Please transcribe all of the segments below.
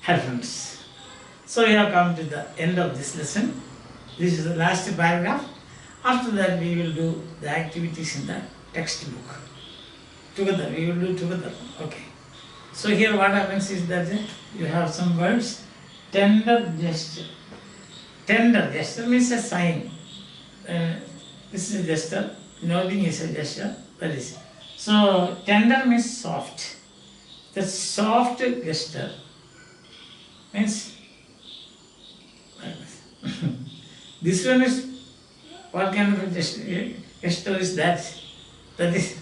Hi friends. So we have come to the end of this lesson. This is the last paragraph. After that we will do the activities in the textbook. Together, we will do together. Okay. So here what happens is that you have some words. Tender gesture. Tender gesture means a sign. This is a gesture. Nodding is a gesture. That is. So tender means soft. The soft gesture means this one is what kind of a gesture is that? That is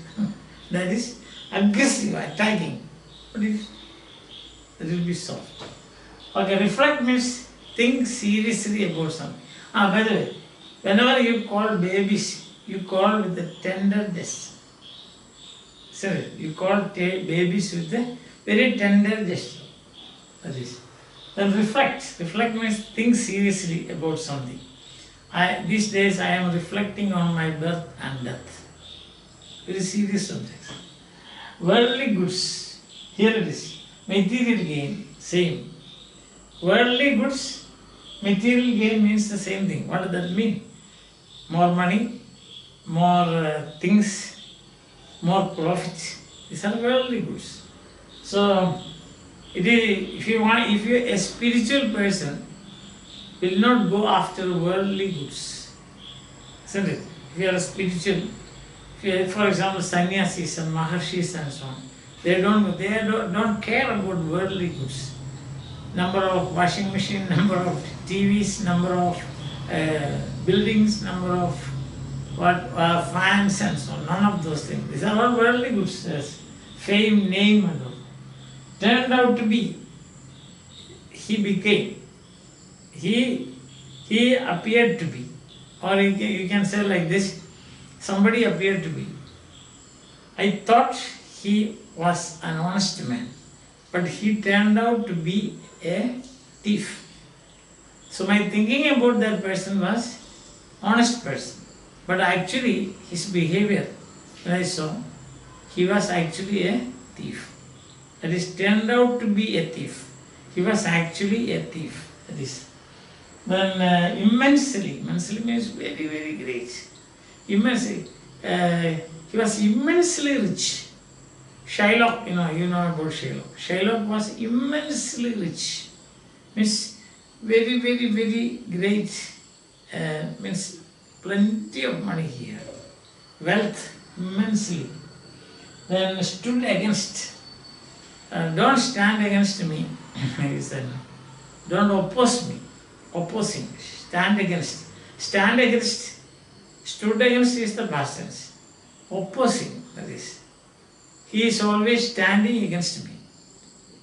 that is aggressive, attacking. But it will be soft. Okay, reflect means think seriously about something. By the way, whenever you call babies, you call with a tender gesture. Sorry, you call babies with a very tender gesture. That is. Then reflect. Reflect means think seriously about something. These days I am reflecting on my birth and death. Very serious subject. Worldly goods. Here it is. Material gain. Same. Worldly goods. Material gain means the same thing. What does that mean? More money, more things, more profit. These are worldly goods. So, if you a spiritual person will not go after worldly goods, isn't it? If you are a spiritual, for example, sannyasis and maharshis and so on, they don't care about worldly goods. Number of washing machine, number of TVs, number of buildings, number of fans and so on. None of those things. These are all worldly goods. Fame, name, and all. Turned out to be, he became, he appeared to be, or you can say like this, somebody appeared to be. I thought he was an honest man, but he turned out to be a thief. So my thinking about that person was honest person, but actually his behavior, when I saw, he was actually a thief. That is, turned out to be a thief. He was actually a thief. That is. Then immensely means very, very great. Immensely. He was immensely rich. Shylock, you know about Shylock. Shylock was immensely rich. Means very, very, very great. Means plenty of money here. Wealth immensely. Then stood against. Don't stand against me, he said. Don't oppose me. Opposing. Stand against. Stand against. Stood against is the past tense. Opposing, that is. He is always standing against me.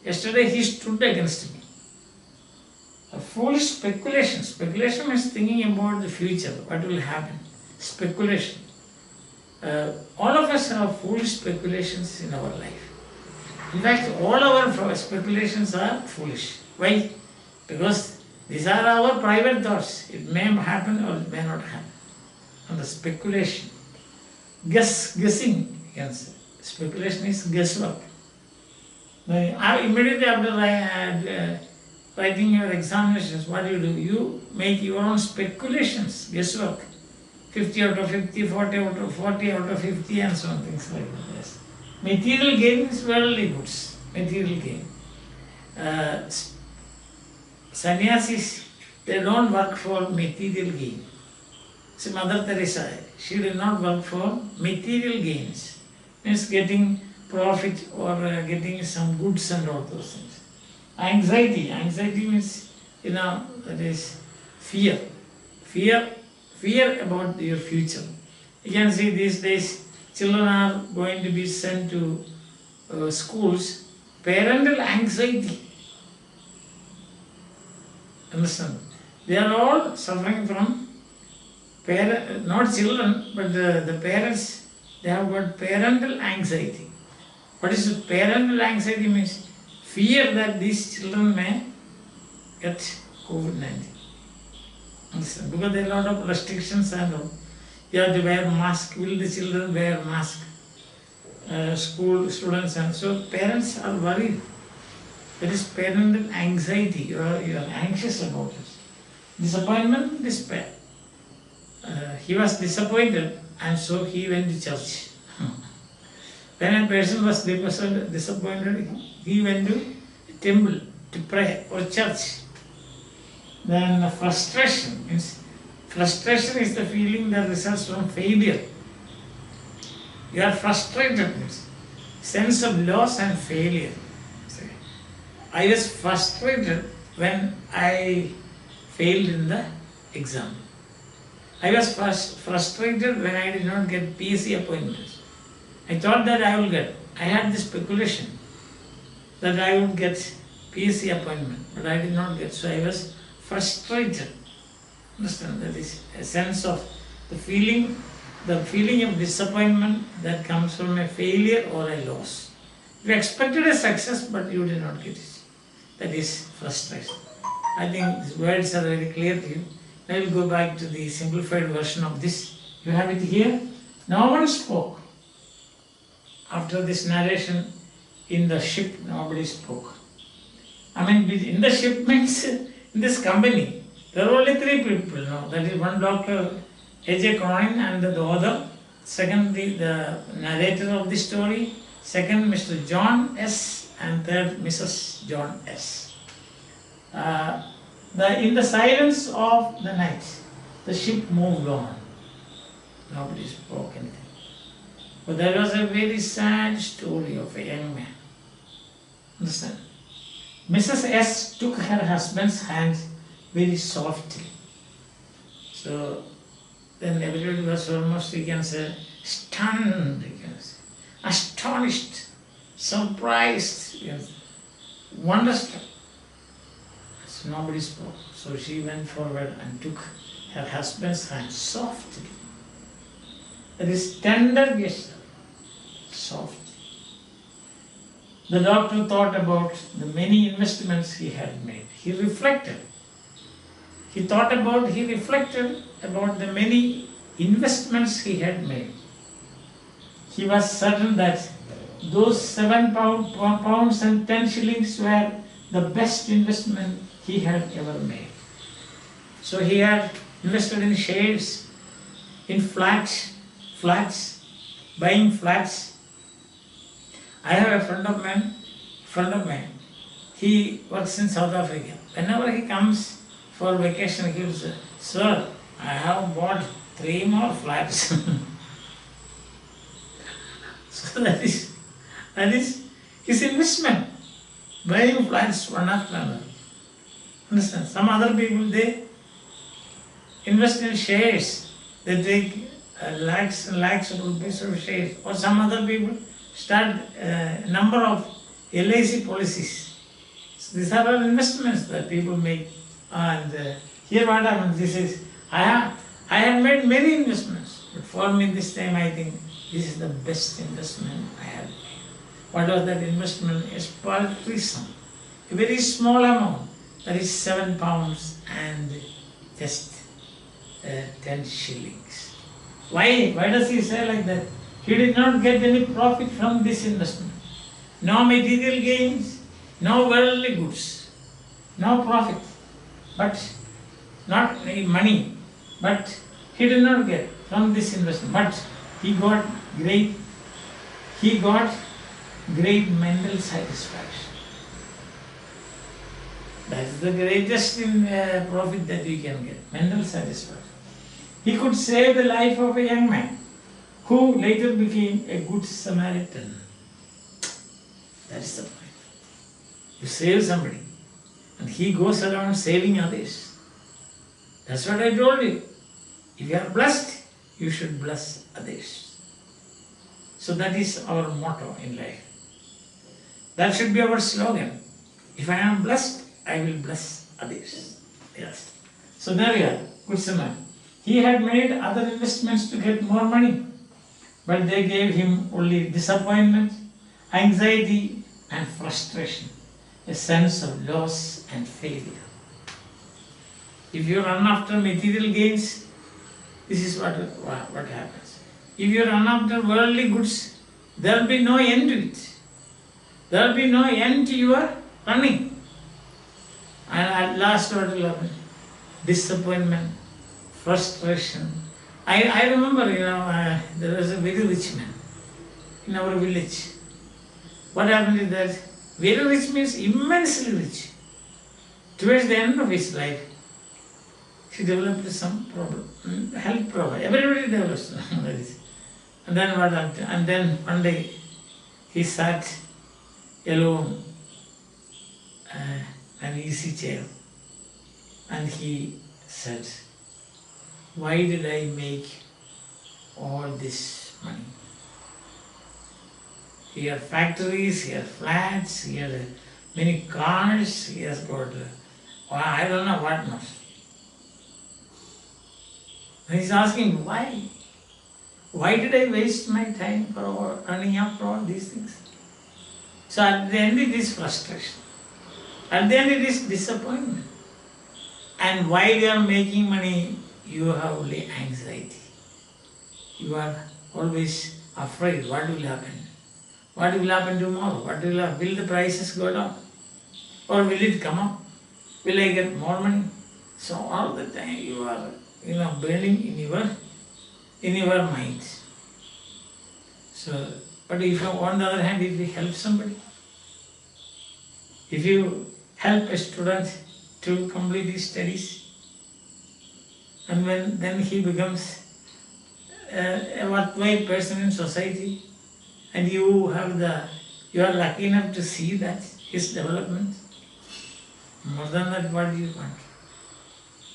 Yesterday he stood against me. A foolish speculation. Speculation means thinking about the future, what will happen. Speculation. All of us have foolish speculations in our life. In fact, all our speculations are foolish. Why? Because these are our private thoughts. It may happen or it may not happen. And the speculation. Guessing, you can say. Speculation is guesswork. Immediately after writing your examinations, what do? You make your own speculations, guesswork. 50 out of 50, 40 out of 40 out of 50 and so on, things like that. Yes. Material gain is worldly goods. Material gain. Sannyasis, they don't work for material gain. See, Mother Teresa, she did not work for material gains. Means getting profit or getting some goods and all those things. Anxiety. Anxiety means, that is fear. Fear about your future. You can see these days, children are going to be sent to schools. Parental anxiety. Understand? They are all suffering from, not children, but the parents, they have got parental anxiety. What is parental anxiety means? Fear that these children may get COVID-19. Understand? Because there are a lot of restrictions and all. You have to wear mask. Will the children wear mask? School students and so parents are worried. There is parental anxiety. You are anxious about it. Disappointment, despair. He was disappointed, and so he went to church. When a person was disappointed, he went to temple to pray or church. Then frustration means frustration is the feeling that results from failure. You are frustrated means sense of loss and failure. I was frustrated when I failed in the exam. I was frustrated when I did not get PSC appointments. I thought that I will get. I had this speculation that I would get PSC appointment, but I did not get. So I was frustrated. Understand? That is a sense of the feeling of disappointment that comes from a failure or a loss. You expected a success, but you did not get it. That is frustration. I think these words are very clear to you. I will go back to the simplified version of this. You have it here. No one spoke. After this narration, in the ship, nobody spoke. I mean, in the ship means in this company, there were only 3 people. No? That is one Dr. A.J. Cronin and the author. Second, the narrator of the story. Second, Mr. John S. And third, Mrs. John S. In the silence of the night, the ship moved on. Nobody spoke anything. But there was a very sad story of a young man. Understand? Mrs. S. took her husband's hand very softly. So then everybody was almost, you can say, stunned, you can say, astonished, surprised, yes, wonderstruck. So nobody spoke. So she went forward and took her husband's hand softly. That is tender gesture, soft. The doctor thought about the many investments he had made. He reflected. He reflected about the many investments he had made. He was certain that those 7 pounds and 10 shillings were the best investment he had ever made. So he had invested in shares, in flats, buying flats. I have a friend of mine. He works in South Africa. Whenever he comes for vacation, he will say, "Sir, I have bought 3 more flats." So that is his investment. Buying flats one after another. Understand? Some other people, they invest in shares. They take lakhs and lakhs of rupees of shares. Or some other people start a number of LIC policies. So these are all investments that people make. And here what happens, I have made many investments. But for me this time I think this is the best investment I have made. What was that investment? A paltry sum. A very small amount. That is 7 pounds and just 10 shillings. Why? Why does he say like that? He did not get any profit from this investment. No material gains, no worldly goods, no profit, but not money. But he did not get from this investment. But he got great mental satisfaction. That's the greatest profit that you can get, mental satisfaction. He could save the life of a young man who later became a good Samaritan. That is the point. You save somebody and he goes around saving others. That's what I told you. If you are blessed, you should bless others. So that is our motto in life. That should be our slogan. If I am blessed, I will bless others. Yes. So there you are, good Samaritan. He had made other investments to get more money, but they gave him only disappointment, anxiety and frustration, a sense of loss and failure. If you run after material gains, this is what happens. If you run after worldly goods, there will be no end to it. There will be no end to your running. And at last what will happen? Disappointment, frustration. I remember, there was a very rich man in our village. What happened is that very rich means immensely rich. Towards the end of his life, he developed some problem, health problem. Everybody develops. And then what happened? And then one day he sat alone, an easy chair, and he said, "Why did I make all this money? He had factories, he had flats, he had many cars, he has got, I don't know what not." And he's asking, why? Why did I waste my time for running after all these things? So at the end it is frustration. At the end it is disappointment. And while you are making money, you have only anxiety. You are always afraid what will happen. What will happen tomorrow? Will the prices go down? Or will it come up? Will I get more money? So all the time you are burning in your mind. So, but if you, on the other hand, if you help somebody, if you help a student to complete his studies, and then he becomes a worthwhile person in society, and you are lucky enough to see that his development. More than that, what do you want?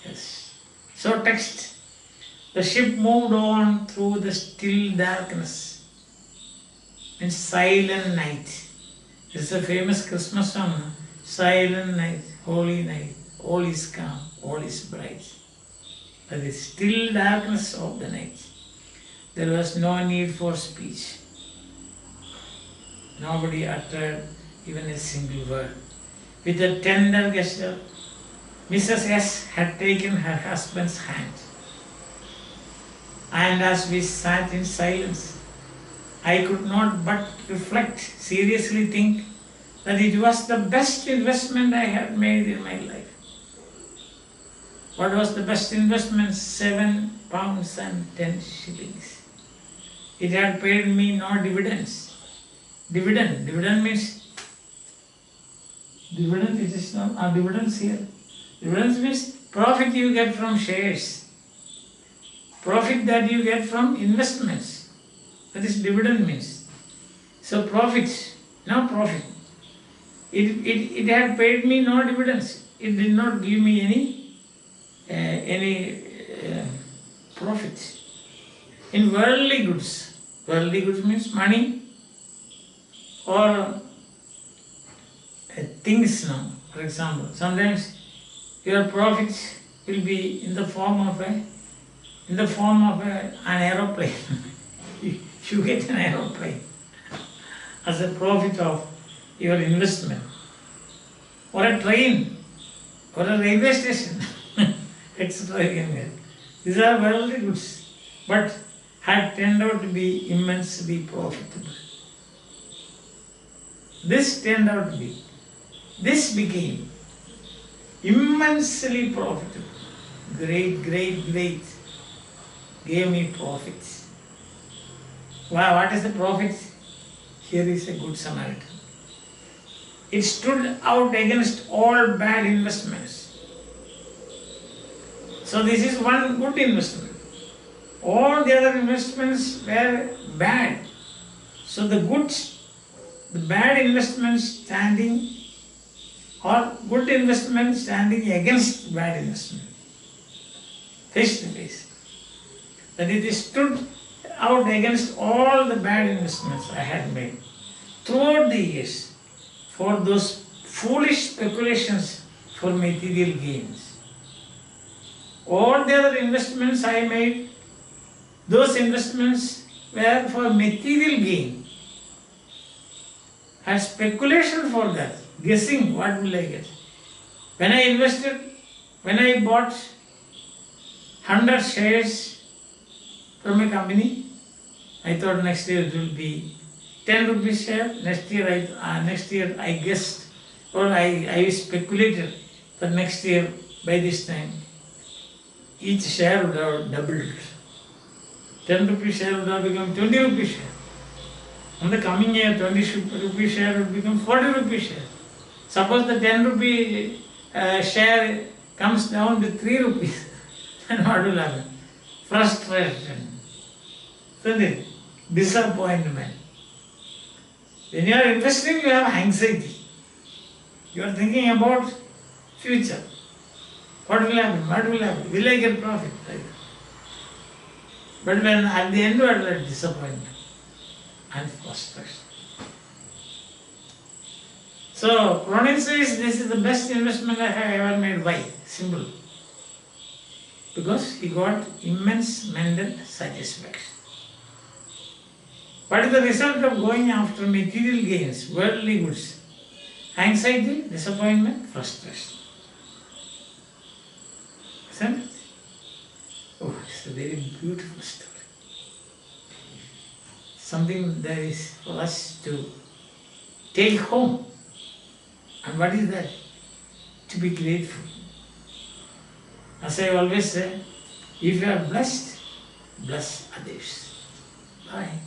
Yes. So text. The ship moved on through the still darkness and silent night. It's a famous Christmas song. Silent night, holy night, all is calm, all is bright. That is still darkness of the night. There was no need for speech. Nobody uttered even a single word. With a tender gesture, Mrs. S. had taken her husband's hand. And as we sat in silence, I could not but reflect, seriously think, that it was the best investment I had made in my life. What was the best investment? £7 and 10 shillings. It had paid me no dividends. Dividend means, dividend it is not, dividends here. Dividends means profit you get from shares. Profit that you get from investments. That is dividend means. So profit, no profit. It had paid me no dividends. It did not give me any profit. In worldly goods means money or things now. For example, sometimes your profit will be in the form of an aeroplane. You get an aeroplane as a profit of your investment, or a train, or a railway station, etc. These are worldly goods, but had turned out to be immensely profitable. This became immensely profitable. Great, gave me profits. Wow, what is the profit? Here is a good Samaritan. It stood out against all bad investments. So this is one good investment. All the other investments were bad. So the bad investments standing, or good investment standing against bad investment, face to face. That it stood out against all the bad investments I had made throughout the years for those foolish speculations for material gains. All the other investments I made, those investments were for material gain. I had speculation for that, guessing what will I get. When I bought 100 shares from a company, I thought next year it will be 10 rupees share. Next year I guessed Or I speculated that next year by this time each share would have doubled. 10 rupee share would have become 20 rupee share. In the coming year, 20 rupee share would become 40 rupee share. Suppose the 10 rupee share comes down to 3 rupees, then what will happen? Frustration, isn't it? Disappointment. When you are investing, you have anxiety. You are thinking about future. What will happen? What will happen? Will I get profit? But when at the end you are disappointment and frustration. So Cronin says this is the best investment I have ever made. Why? Simple. Because he got immense mental satisfaction. What is the result of going after material gains, worldly goods? Anxiety, disappointment, frustration. Isn't it? Oh, it's a very beautiful story. Something that is for us to take home. And what is that? To be grateful. As I always say, if you are blessed, bless others. Bye.